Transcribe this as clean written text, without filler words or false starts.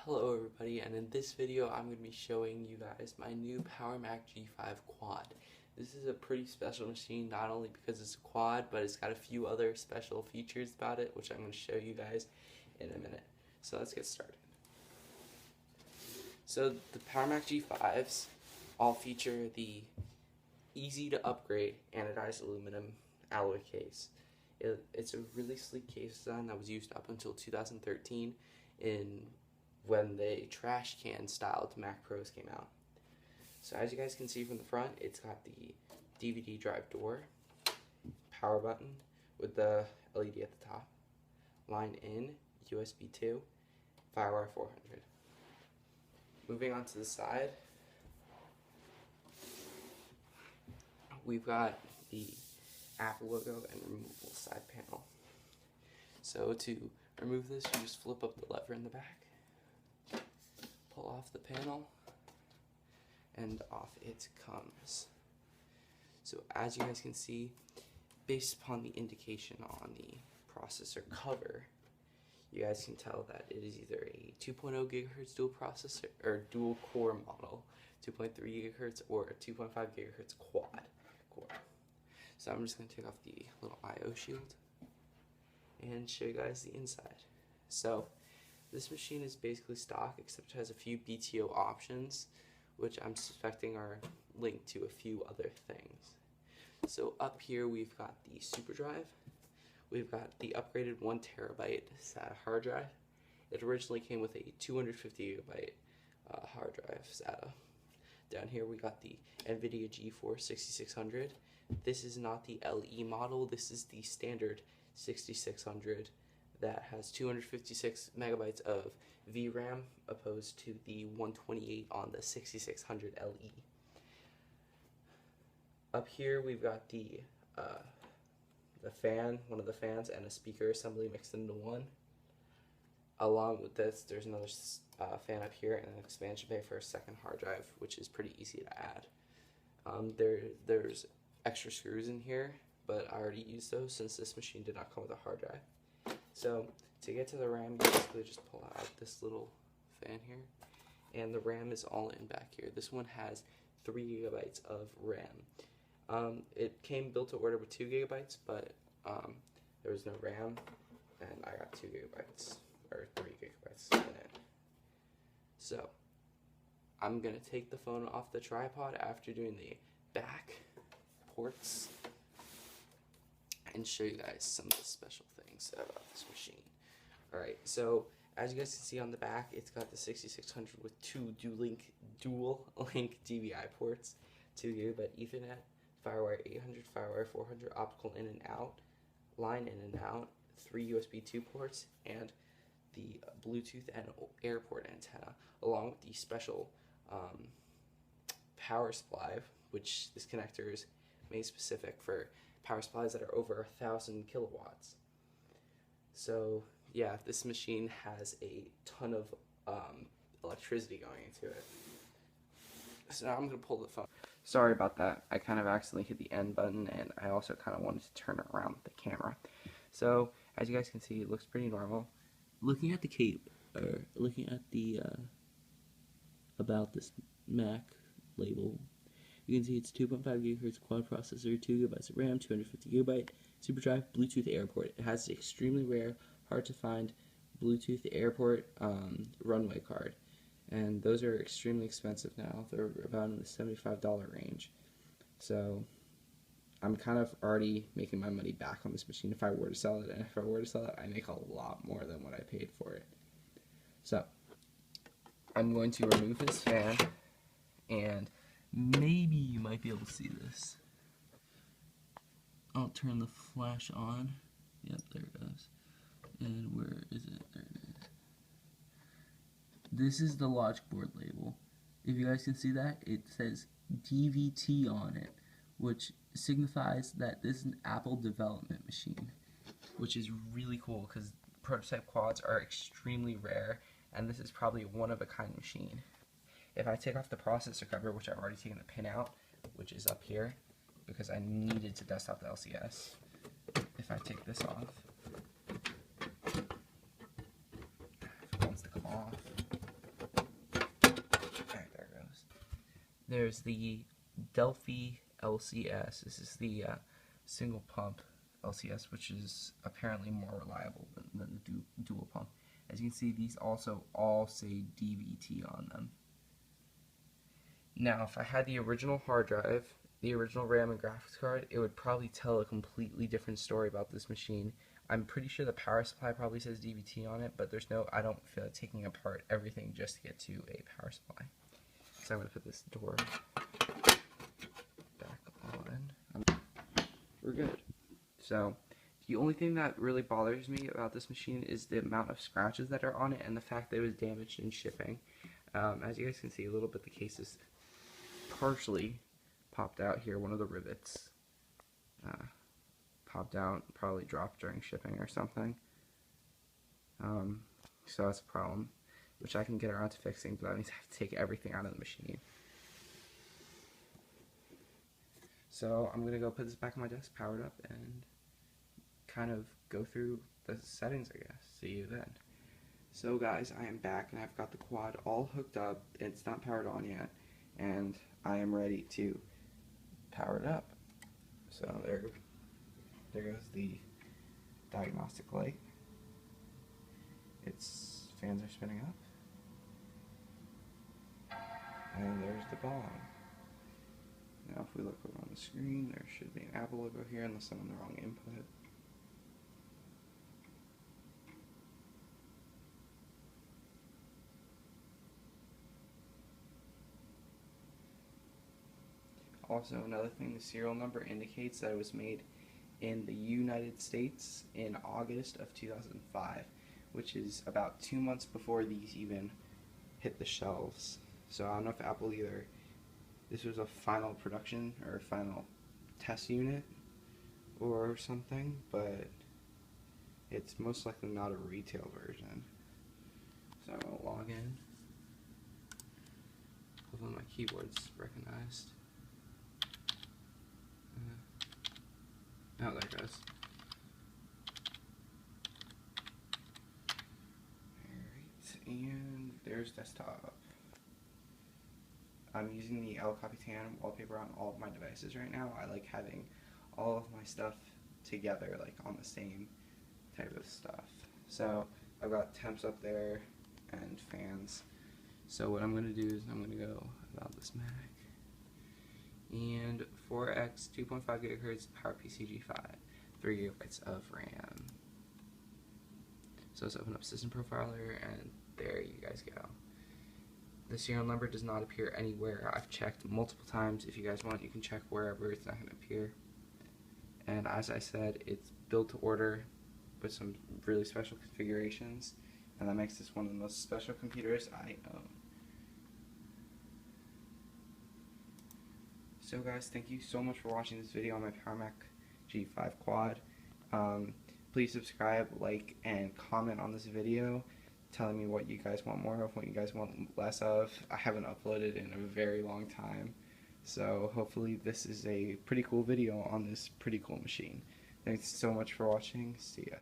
Hello everybody, and in this video I'm going to be showing you guys my new PowerMac G5 Quad. This is a pretty special machine, not only because it's a quad, but it's got a few other special features about it, which I'm going to show you guys in a minute. So let's get started. So the PowerMac G5s all feature the easy to upgrade anodized aluminum alloy case. It's a really sleek case design that was used up until 2013 when the trash can styled Mac Pros came out. So as you guys can see from the front, it's got the DVD drive door, power button with the LED at the top, line in, USB 2, FireWire 400. Moving on to the side, we've got the Apple logo and removable side panel. So to remove this, you just flip up the lever in the back, pull off the panel, and off it comes. So as you guys can see, based upon the indication on the processor cover, you guys can tell that it is either a 2.0 gigahertz dual processor or dual core model, 2.3 gigahertz, or a 2.5 gigahertz quad core. So I'm just going to take off the little I/O shield and show you guys the inside. So this machine is basically stock, except it has a few BTO options, which I'm suspecting are linked to a few other things. So up here we've got the super drive. We've got the upgraded 1 terabyte SATA hard drive. It originally came with a 250 gigabyte hard drive SATA. Down here we got the NVIDIA GeForce 6600. This is not the LE model, this is the standard 6600 that has 256 megabytes of VRAM opposed to the 128 on the 6600 LE. Up here we've got the fan, one of the fans, and a speaker assembly mixed into one. Along with this, there's another fan up here and an expansion bay for a second hard drive, which is pretty easy to add. There's extra screws in here, but I already used those since this machine did not come with a hard drive. So to get to the RAM, you basically just pull out this little fan here, and the RAM is all in back here. This one has 3 gigabytes of RAM. It came built to order with 2 gigabytes, but there was no RAM, and I got 2 gigabytes, or 3 gigabytes in it. So I'm going to take the phone off the tripod after doing the back ports and show you guys some of the special things about this machine. Alright, so as you guys can see on the back, it's got the 6600 with 2 dual link DVI ports, 2 gigabit Ethernet, FireWire 800, FireWire 400, optical in and out, line in and out, 3 USB 2 ports, and the Bluetooth and airport antenna, along with the special power supply, which this connector is made specific for power supplies that are over 1,000 kilowatts. So yeah, this machine has a ton of electricity going into it. So now I'm going to pull the phone. Sorry about that. I kind of accidentally hit the end button, and I also kind of wanted to turn around the camera. So as you guys can see, it looks pretty normal. Looking at the looking at the about this Mac label, you can see it's 2.5 gigahertz quad processor, 2 gigabytes of RAM, 250 gigabyte super drive, Bluetooth airport. It has the extremely rare, hard to find Bluetooth airport runway card, and those are extremely expensive now. They're about in the $75 range. So I'm kind of already making my money back on this machine if I were to sell it, and if I were to sell it, I make a lot more than what I paid for it. So I'm going to remove this fan, and maybe you might be able to see this. I'll turn the flash on. Yep, there it goes. And where is it? There it is. This is the logic board label. If you guys can see that, it says DVT on it, which signifies that this is an Apple development machine, which is really cool because prototype quads are extremely rare, and this is probably a one-of-a-kind machine. If I take off the processor cover, which I've already taken the pin out, which is up here, because I needed to dust out the LCS. If I take this off, if it wants to come off, There's the Delphi LCS. This is the single pump LCS, which is apparently more reliable than the dual pump. As you can see, these also all say DVT on them. Now, if I had the original hard drive, the original RAM and graphics card, it would probably tell a completely different story about this machine. I'm pretty sure the power supply probably says DVT on it, but I don't feel like taking apart everything just to get to a power supply. So I'm going to put this door back on. We're good. So the only thing that really bothers me about this machine is the amount of scratches that are on it and the fact that it was damaged in shipping. As you guys can see, a little bit the case is partially popped out here. One of the rivets popped out, probably dropped during shipping or something. So that's a problem, which I can get around to fixing, but I need to have to take everything out of the machine. So I'm going to go put this back on my desk, powered up, and kind of go through the settings, I guess. See you then. So guys, I am back, and I've got the quad all hooked up. It's not powered on yet, and I am ready to power it up. So there goes the diagnostic light. Its fans are spinning up. And there's the bong. Now if we look over on the screen, there should be an Apple logo here unless I'm on the wrong input. Also, another thing, the serial number indicates that it was made in the United States in August of 2005, which is about 2 months before these even hit the shelves. So I don't know if Apple either, this was a final production or final test unit or something, but it's most likely not a retail version. So I'm going to log in. Hopefully my keyboard's recognized. Oh, there it goes. Alright, and there's desktop. I'm using the El Capitan wallpaper on all of my devices right now. I like having all of my stuff together, like on the same type of stuff. So I've got temps up there and fans. So what I'm going to do is I'm going to go about this Mac. And 4x 2.5 GHz PowerPac G5, 3 GB of RAM. So let's open up System Profiler, and there you guys go. The serial number does not appear anywhere. I've checked multiple times. If you guys want, you can check wherever. It's not going to appear. And as I said, it's built to order with some really special configurations, and that makes this one of the most special computers I own. So guys, thank you so much for watching this video on my PowerMac G5 Quad. Please subscribe, like, and comment on this video, telling me what you guys want more of, what you guys want less of. I haven't uploaded in a very long time, so hopefully this is a pretty cool video on this pretty cool machine. Thanks so much for watching. See ya.